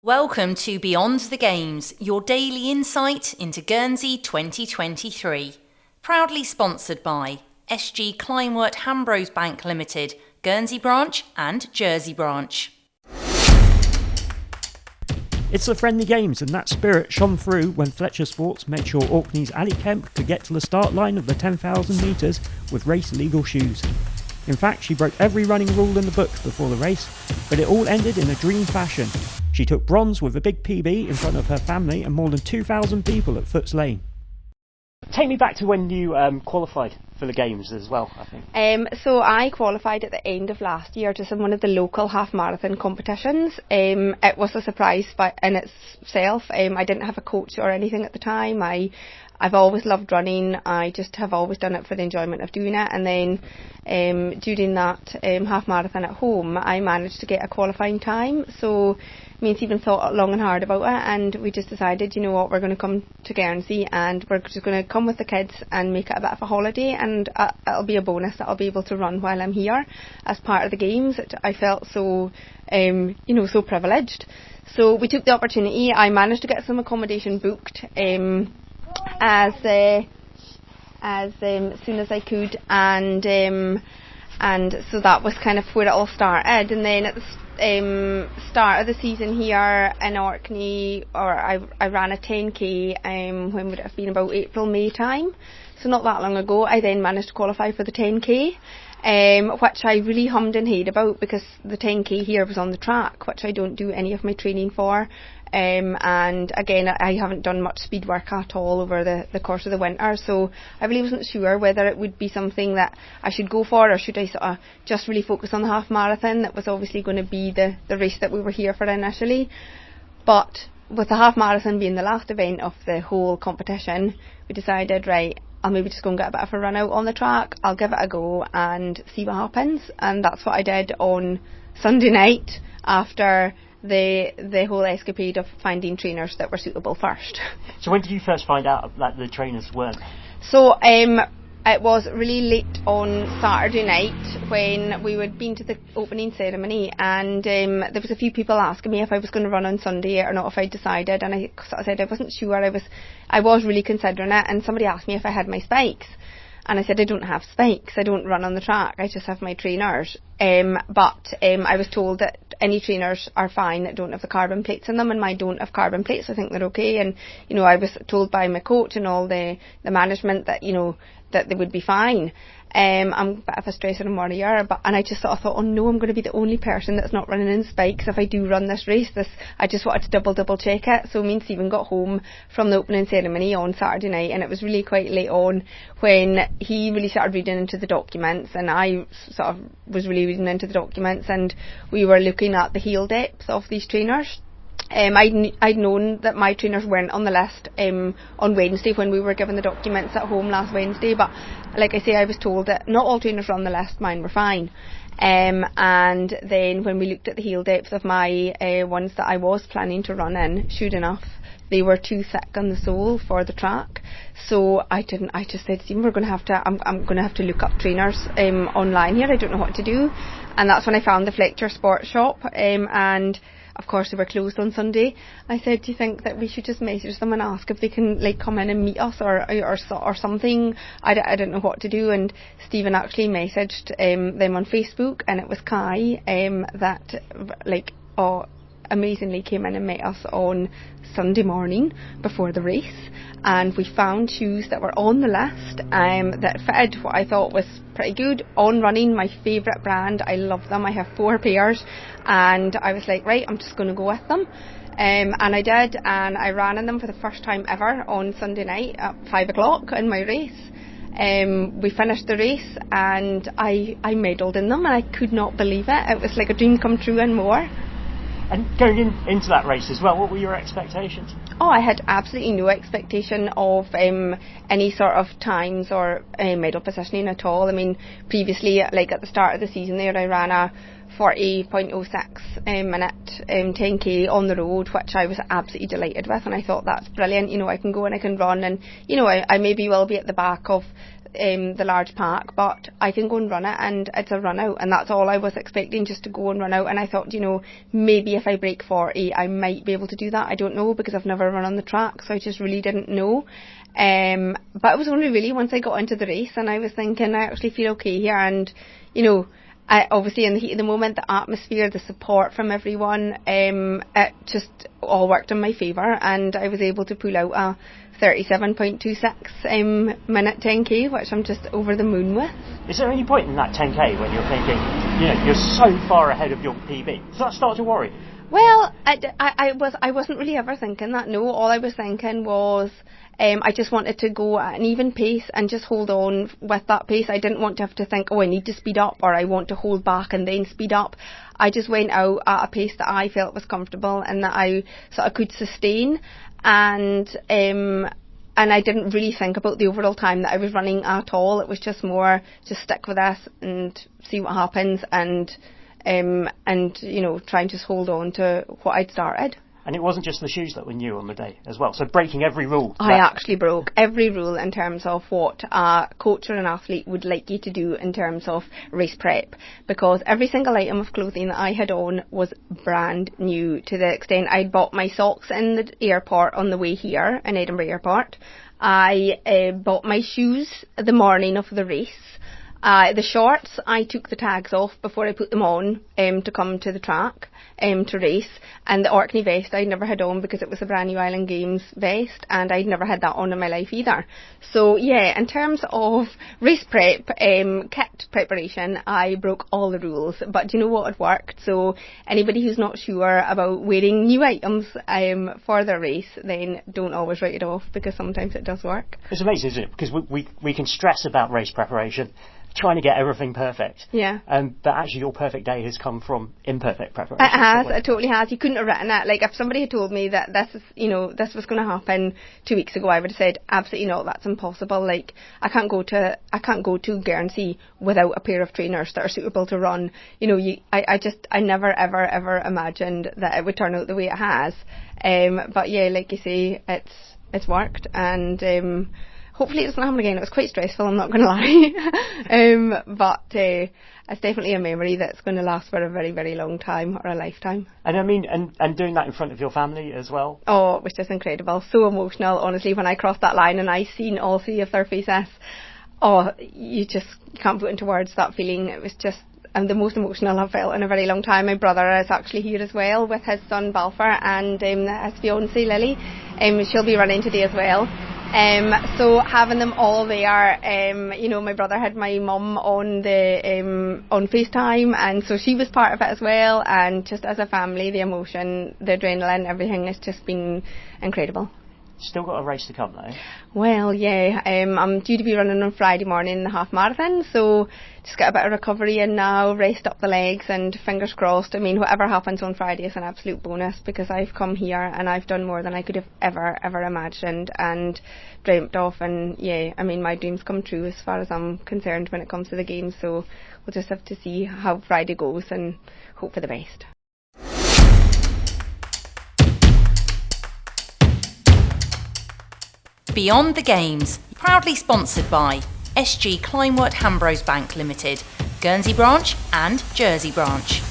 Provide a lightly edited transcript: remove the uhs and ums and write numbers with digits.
Welcome to Beyond the Games, your daily insight into Guernsey 2023. Proudly sponsored by SG Kleinwort Hambros Bank Limited, Guernsey branch and Jersey branch. It's the friendly games, and that spirit shone through when Fletcher Sports made sure Orkney's Ali Kemp could get to the start line of the 10,000 metres with race-legal shoes. In fact, she broke every running rule in the book before the race, but it all ended in a dream fashion. She took bronze with a big PB in front of her family and more than 2,000 people at Foots Lane. Take me back to when you qualified for the games as well, I think. So I qualified at the end of last year to one of the local half marathon competitions. It was a surprise in itself. I didn't have a coach or anything at the time. I've always loved running. I just have always done it for the enjoyment of doing it. And then during that half marathon at home, I managed to get a qualifying time. So me and Stephen thought long and hard about it, and we just decided, you know what, we're going to come to Guernsey and we're just going to come with the kids and make it a bit of a holiday, and it'll be a bonus that I'll be able to run while I'm here as part of the games. I felt so, so privileged. So we took the opportunity. I managed to get some accommodation booked as soon as I could, and so that was kind of where it all started. And then at the start of the season here in Orkney, I ran a 10k when would it have been, about April, May time, so not that long ago. I then managed to qualify for the 10k, which I really hummed and hawed about, because the 10k here was on the track, which I don't do any of my training for. And again, I haven't done much speed work at all over the course of the winter, so I really wasn't sure whether it would be something that I should go for, or should I sort of just really focus on the half marathon. That was obviously going to be the race that we were here for initially. But with the half marathon being the last event of the whole competition, we decided, right, I'll maybe just go and get a bit of a run out on the track. I'll give it a go and see what happens. And that's what I did on Sunday night, after the whole escapade of finding trainers that were suitable first. So when did you first find out that the trainers weren't? So it was really late on Saturday night when we had been to the opening ceremony, and there was a few people asking me if I was going to run on Sunday or not, if I decided, and I sort of said I wasn't sure. I was really considering it, and somebody asked me if I had my spikes. And I said, I don't have spikes, I don't run on the track, I just have my trainers. But I was told that any trainers are fine that don't have the carbon plates in them, and mine don't have carbon plates. I think they're okay. And, I was told by my coach and all the management that, that they would be fine. I'm a bit of a stresser and worrier, and I just sort of thought, oh no, I'm going to be the only person that's not running in spikes if I do run this race. I just wanted to double check it. So me and Stephen got home from the opening ceremony on Saturday night, and it was really quite late on when he really started reading into the documents, and I sort of was really reading into the documents, and we were looking at the heel depth of these trainers. I'd known that my trainers weren't on the list on Wednesday when we were given the documents at home last Wednesday, but like I say, I was told that not all trainers were on the list, mine were fine. And then when we looked at the heel depth of my ones that I was planning to run in, sure enough, they were too thick on the sole for the track. So I just said, Stephen, I'm going to have to look up trainers online here. I don't know what to do. And that's when I found the Fletcher Sports shop, and of course they were closed on Sunday. I said, do you think that we should just message them and ask if they can come in and meet us or something? I don't know what to do. And Stephen actually messaged them on Facebook, and it was Kai that amazingly came in and met us on Sunday morning before the race, and we found shoes that were on the list that fitted what I thought was pretty good. On Running, my favourite brand, I love them. I have 4 pairs, and I was like, right, I'm just going to go with them. And I did, and I ran in them for the first time ever on Sunday night at 5 o'clock in my race. We finished the race, and I medalled in them, and I could not believe it. It was like a dream come true and more. And going into that race as well, what were your expectations? Oh, I had absolutely no expectation of any sort of times or medal positioning at all. I mean, previously, at the start of the season there, I ran a 40.06 minute 10k on the road, which I was absolutely delighted with, and I thought, that's brilliant. I can go and I can run, and I maybe will be at the back of the large park, but I can go and run it, and it's a run out, and that's all I was expecting, just to go and run out. And I thought, maybe if I break 40, I might be able to do that. I don't know, because I've never run on the track, so I just really didn't know. But it was only really once I got into the race and I was thinking, I actually feel okay here, and I obviously, in the heat of the moment, the atmosphere, the support from everyone, it just all worked in my favour, and I was able to pull out a 37.26 minute 10k, which I'm just over the moon with. Is there any point in that 10k when you're thinking, you're so far ahead of your PB? Does that start to worry? Well, I wasn't really ever thinking that. No, all I was thinking was I just wanted to go at an even pace and just hold on with that pace. I didn't want to have to think, I need to speed up, or I want to hold back and then speed up. I just went out at a pace that I felt was comfortable and that I sort of could sustain, and I didn't really think about the overall time that I was running at all. It was just more, just stick with this and see what happens, and try and just hold on to what I'd started. And it wasn't just the shoes that were new on the day as well, so breaking every rule. I actually broke every rule in terms of what a coach or an athlete would like you to do in terms of race prep, because every single item of clothing that I had on was brand new, to the extent I'd bought my socks in the airport on the way here in Edinburgh Airport. I bought my shoes the morning of the race. The shorts, I took the tags off before I put them on to come to the track to race, and the Orkney vest I'd never had on because it was a brand new Island Games vest, and I'd never had that on in my life either. So yeah, in terms of race prep, kit preparation, I broke all the rules, but you know what, it worked. So anybody who's not sure about wearing new items for their race, then don't always write it off, because sometimes it does work. It's amazing, isn't it? Because we can stress about race preparation, trying to get everything perfect. Yeah. But actually your perfect day has come from imperfect preparation. It has, it totally has. You couldn't have written it. Like, if somebody had told me that this was going to happen 2 weeks ago, I would have said, absolutely not, that's impossible. Like, I can't go to Guernsey without a pair of trainers that are suitable to run. I never ever imagined that it would turn out the way it has. But yeah, like you say, it's worked, and hopefully it doesn't happen again. It was quite stressful, I'm not going to lie. But it's definitely a memory that's going to last for a very, very long time, or a lifetime. And I mean, and doing that in front of your family as well? Oh, it was just incredible. So emotional, honestly, when I crossed that line and I seen all three of their faces. Oh, you can't put into words that feeling. It was just the most emotional I've felt in a very long time. My brother is actually here as well with his son Balfour and his fiancée Lily. She'll be running today as well. So having them all there, my brother had my mum on on FaceTime, and so she was part of it as well, and just as a family, the emotion, the adrenaline, everything has just been incredible. Still got a race to come though? Well, yeah, I'm due to be running on Friday morning the half marathon, so just get a bit of recovery in now, rest up the legs, and fingers crossed. I mean, whatever happens on Friday is an absolute bonus, because I've come here and I've done more than I could have ever imagined and dreamt of, and yeah, I mean, my dreams come true as far as I'm concerned when it comes to the games, so we'll just have to see how Friday goes and hope for the best. Beyond the Games, proudly sponsored by SG Kleinwort Hambros Bank Limited, Guernsey branch and Jersey branch.